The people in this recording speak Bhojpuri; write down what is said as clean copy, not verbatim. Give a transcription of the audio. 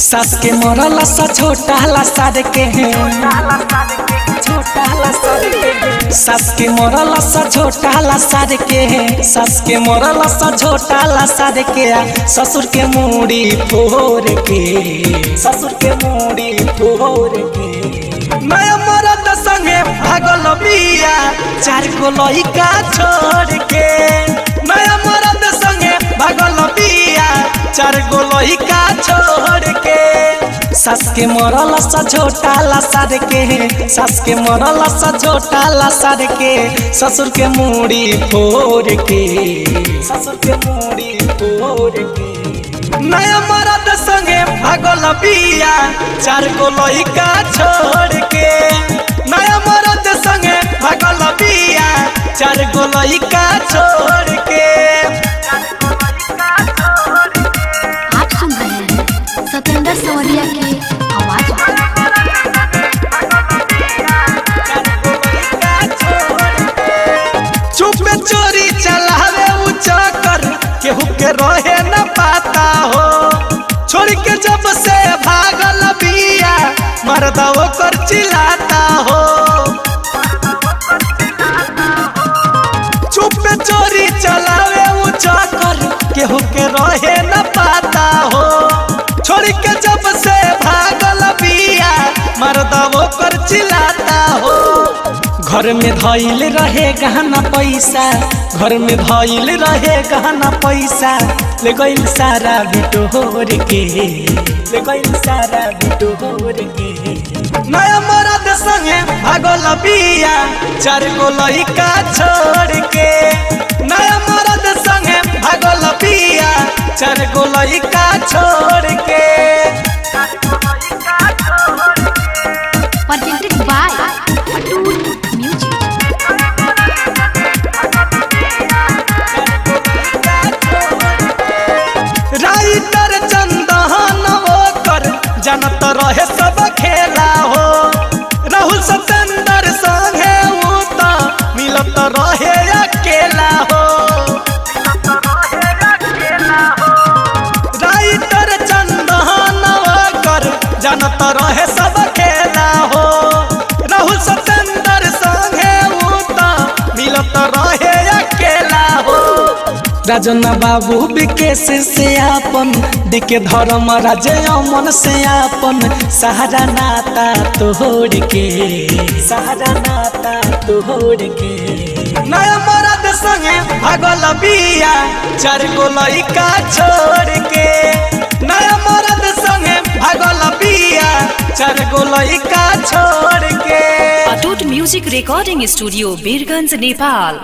सास के मरल सा छोटा ला सार के छोटा ला सार के सास के मरल सा छोटा ला सार के सास के मरल सा छोटा ला सार के ससुर के मूड़ी फोड़ के ससुर के मूड़ी फोड़ के नया मरद संगे भागल बिया चार गो लइका छोड़ के नया मरद संगे भागल बिया चार गो लइका छोड़ के सास के मरल सा छोटा ला सार के सास के मरल सा छोटा ला सार के ससुर के मूड़ी फोड़ के ससुर के मूड़ी फोड़ के नया मरद संगे भागल बिया चार गो लइका छोड़ के नया मरद संगे भागल बिया चार गो लइका छोड़ के। आप सुन रहे हैं सतेंद्र सवरिया की आवाज। चुप में चोरी चलावे उ चक्कर केहू के रहे न पाता हो छोड़ के जब से भागल बिया मर्दा ओकर चिल्लाता हो चुप में चोरी चलावे उ चक्कर केहू के रहे न पाता हो छोड़ के जब से भागल बिया मर्दा ओकर चिल्लाता हो घर में धइल रहे गहना पैसा घर में धइल रहे गहना पैसा ले गइल सारा बिटोर के ले गइल सारा बिटोर के नया मरद संगे भागल बिया चार गो लइका छोड़ के नया मरद संगे भागल बिया चार गो लइका छोड़ के। Presented by Atul Music। Writer Chandan ओकर जानत रहे सब खेला हो राहुल सतेंद्र संगे उ त मिलत रहे अकेला हो राइटर चंदन ओकर जानत रहे सब खेला हो राहुल सतेंद्र संगे उ त मिलत रहे अकेला हो राजन बाबू विकेश से आपन दिके धर्म राजे अमन से आपन सहारा नाता तोड़ के सहारा नाता तोड़ के नया मरद संगे भागल बिया चार गो लइका छोड़ के नया मरद संगे भागल बिया चार गो लइका छोड़ के। Atoot music recording studio Birganj Nepal.